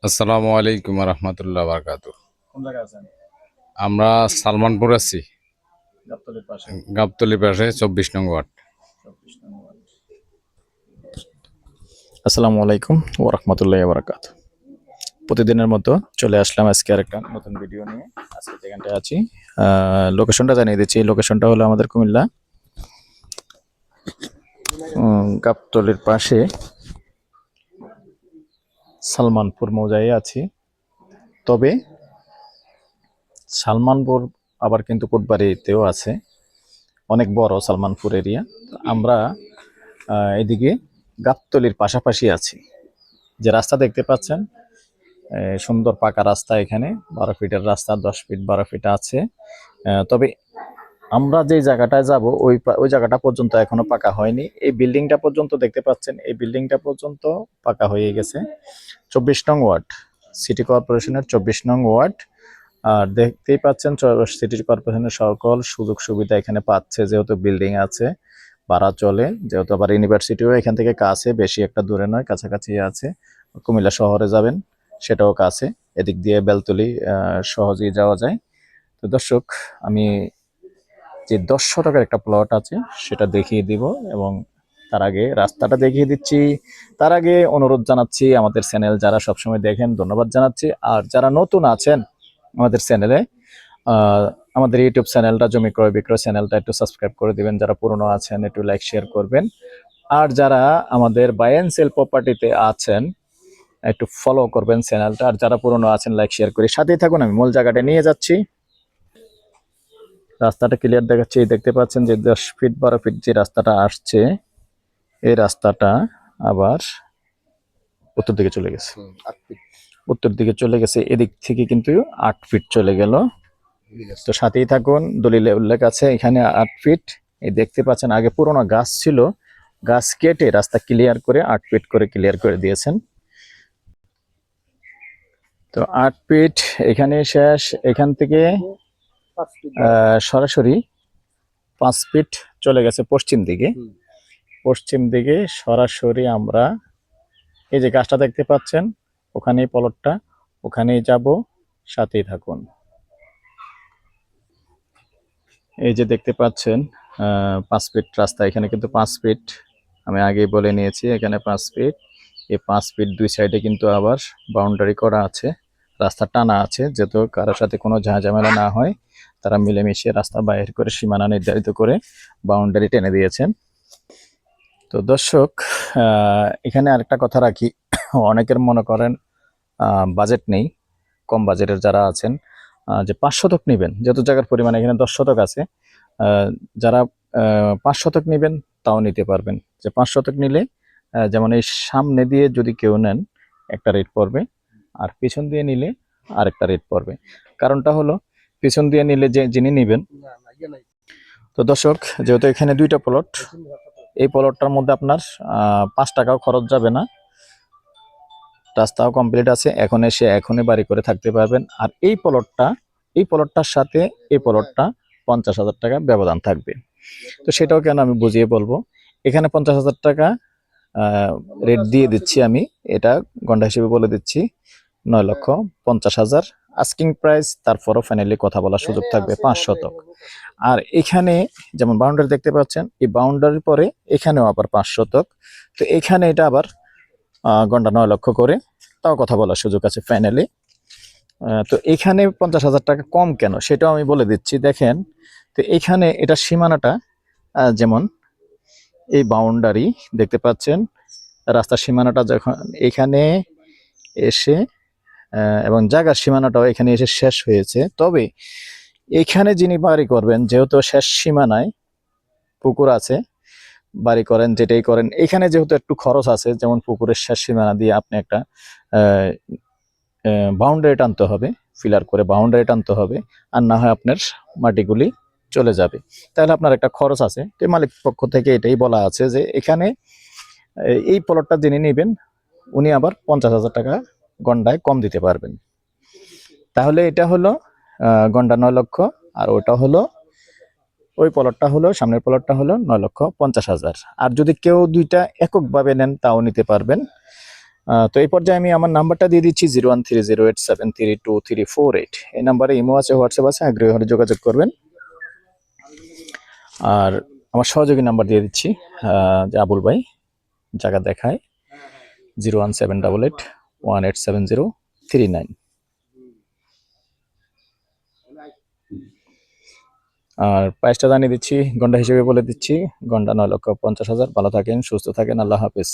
আসসালামু আলাইকুম রহমতুল্লাহ বারকাতু। কোন জায়গায় আছেন? আমরা সালমানপুর আছি, গাবতলীর পাশে। গাবতলী পাশে 24 নং ওয়ার্ড। 24 নং ওয়ার্ড। আসসালামু আলাইকুম ওয়া রাহমাতুল্লাহি ওয়া বারাকাতুহু। প্রতিদিনের মতো চলে আসলাম আজকে আরেকটা নতুন ভিডিও নিয়ে। আজকে যেখানটায় আছি লোকেশনটা জানিয়ে দিচ্ছি। লোকেশনটা হলো আমাদের কুমিল্লা গাবতলীর পাশে সালমানপুর মৌজায় আছি। তবে সালমানপুর আবার কিন্তু কোটবাড়িতেও আছে, অনেক বড় সালমানপুর এরিয়া। আমরা এদিকে গাবতলীর পাশাপাশি আছি। যে রাস্তা দেখতে পাচ্ছেন, সুন্দর পাকা রাস্তা, এখানে 12 ফিটের রাস্তা, 10 ফিট 12 ফিট আছে। তবে আমরা যে জায়গাটায় যাব ওই জায়গাটা পর্যন্ত এখনো পাকা হয়নি। এই বিল্ডিংটা পর্যন্ত দেখতে পাচ্ছেন, এই বিল্ডিংটা পর্যন্ত পাকা হয়ে গেছে। 24 নং ওয়ার্ড, সিটি কর্পোরেশনের 24 নং ওয়ার্ড। আর দেখতেই পাচ্ছেন সিটি কর্পোরেশনের সকল সুযোগ সুবিধা এখানে পাচ্ছে, যেহেতু বিল্ডিং আছে, ভাড়া চলে, যেহেতু আবার ইউনিভার্সিটিও এখান থেকে কাছে, বেশি একটা দূরে নয়, কাছাকাছি আছে। কুমিল্লা শহরে যাবেন সেটাও কাছে, এদিক দিয়ে বেলতলি সহজেই যাওয়া যায়। তো দর্শক, আমি যে 10 শতকের একটা প্লট আছে সেটা দেখিয়ে দিব, এবং তার আগে রাস্তাটা দেখিয়ে দিচ্ছি। তার আগে অনুরোধ জানাচ্ছি, আমাদের চ্যানেল যারা সবসময় দেখেন ধন্যবাদ জানাচ্ছি, আর যারা নতুন আছেন আমাদের চ্যানেলে, আমাদের ইউটিউব চ্যানেলটা জমি ক্রয় বিক্রয় চ্যানেলটা একটু সাবস্ক্রাইব করে দিবেন। যারা পুরনো আছেন একটু লাইক শেয়ার করবেন, আর যারা আমাদের বাই এন্ড সেল প্রপার্টিতে আছেন একটু ফলো করবেন চ্যানেলটা। আর যারা পুরনো আছেন লাইক শেয়ার করে সাথেই থাকুন। আমি মূল জায়গাটা নিয়ে যাচ্ছি, রাস্তাটা ক্লিয়ার দেখাচ্ছি। দেখতে পাচ্ছেন যে 10 ফিট 12 ফিট যে রাস্তাটা আসছে, এই রাস্তাটা আবার উত্তর দিকে চলে গেছে। উত্তর দিকে চলে গেছে, এদিক থেকে কিন্তু 8 ফিট চলে গেল। তো সাথেই থাকুন, দলিলে উল্লেখ আছে এখানে 8 ফিট। এই দেখতে পাচ্ছেন আগে পুরোনো গাছ ছিল, গাছ কেটে রাস্তা ক্লিয়ার করে 8 ফিট করে ক্লিয়ার করে দিয়েছেন। তো 8 ফিট এখানে শেষ। এখান থেকে সরাসরি 5 ফিট চলে গেছে পশ্চিম দিকে। পশ্চিম দিকে সরাসরি আমরা এই যে গাছটা দেখতে পাচ্ছেন, ওখানেই প্লটটা, ওখানেই যাব, সাথেই থাকুন। এই যে দেখতে পাচ্ছেন 5 ফিট রাস্তা, এখানে কিন্তু 5 ফিট আমি আগেই বলে নিয়েছি, এখানে 5 ফিট। এই 5 ফিট দুই সাইডে কিন্তু আবার বাউন্ডারি করা আছে, রাস্তা টানা আছে, যেহেতু কারোর সাথে কোনো ঝামেলা না হয়, তারা মিলেমিশে রাস্তা বাইর করে সীমানা নির্ধারিত করে বাউন্ডারি টেনে দিয়েছেন। তো দর্শক, এখানে আরেকটা কথা রাখি, অনেকের মনে করেন বাজেট নেই, কম বাজেটের যারা আছেন, যে 5 শতক নেবেন, যেহেতু জায়গার পরিমাণ এখানে 10 শতক আছে, যারা 5 শতক নেবেন তাও নিতে পারবেন। যে 5 শতক নিলে যেমন এই সামনে দিয়ে যদি কেউ নেন একটা রেট পড়বে, আর পিছন দিয়ে নিলে আরেকটা রেট পড়বে। কারণটা হলো, পিছন দিয়ে নিলে যে যিনি নেবেন, তো দর্শক যেহেতু এখানে দুইটা প্লট, এই প্লটটার মধ্যে আপনার 5 টাকাও খরচ যাবে না, রাস্তাও কমপ্লিট আছে, এখন এসে এখনই বাড়ি করে থাকতে পারবেন। আর এই প্লটটার সাথে এই প্লটটা 50,000 টাকা ব্যবধান থাকবে। তো সেটাও কেন আমি বুঝিয়ে বলবো। এখানে 50,000 টাকা রেট দিয়ে দিচ্ছি আমি, এটা গন্ডা হিসেবে বলে দিচ্ছি 9,50,000 আস্কিং প্রাইস। তারপরও ফাইনালি কথা বলার সুযোগ থাকবে 5 শতক। আর এখানে যেমন বাউন্ডারি দেখতে পাচ্ছেন, এই বাউন্ডারির পরে এখানেও আবার 5 শতক। তো এখানে এটা আবার গন্ডা 9 লক্ষ করে, তাও কথা বলার সুযোগ আছে ফাইনালি। তো এখানে 50,000 টাকা কম কেন সেটাও আমি বলে দিচ্ছি, দেখেন। তো এখানে এটা সীমানাটা যেমন এই বাউন্ডারি দেখতে পাচ্ছেন, রাস্তার সীমানাটা যখন এখানে এসে এবং জায়গার সীমানাটাও এখানে এসে শেষ হয়েছে। তবে এখানে যিনি বাড়ি করবেন, যেহেতু শেষ সীমানায় পুকুর আছে, বাড়ি করেন যেটাই করেন, এখানে যেহেতু একটু খরচ আছে, যেমন পুকুরের শেষ সীমানা দিয়ে আপনি একটা বাউন্ডারি টানতে হবে, ফিলার করে বাউন্ডারি টানতে হবে, আর না হয় আপনার মাটিগুলি চলে যাবে, তাহলে আপনার একটা খরচ আছে। তো মালিক পক্ষ থেকে এটাই বলা আছে যে এখানে এই প্লটটা যিনি নেবেন উনি আবার 50,000 টাকা গন্ডায় কম দিতে পারবেন। তাহলে এটা হলো গন্ডা 9 লক্ষ, আর ওটা হলো, ওই প্লটটা হলো, সামনের প্লটটা হলো 9,50,000। আর যদি কেউ দুইটা এককভাবে নেন তাও নিতে পারবেন। তো এই পর্যায়ে আমি আমার নাম্বারটা দিয়ে দিচ্ছি 013087323348। এই নাম্বারে ইমো আছে, হোয়াটসঅ্যাপ আছে, আগ্রহী হলে যোগাযোগ করবেন। আর আমার সহযোগী নাম্বার দিয়ে দিচ্ছি, যে আবুল ভাই, জায়গা দেখায় 01788187039। আর প্রাইসটা জানিয়ে দিচ্ছি, গন্ডা হিসেবে বলে দিচ্ছি, গন্ডা 9,50,000। ভালো থাকেন, সুস্থ থাকেন, আল্লাহ হাফেজ।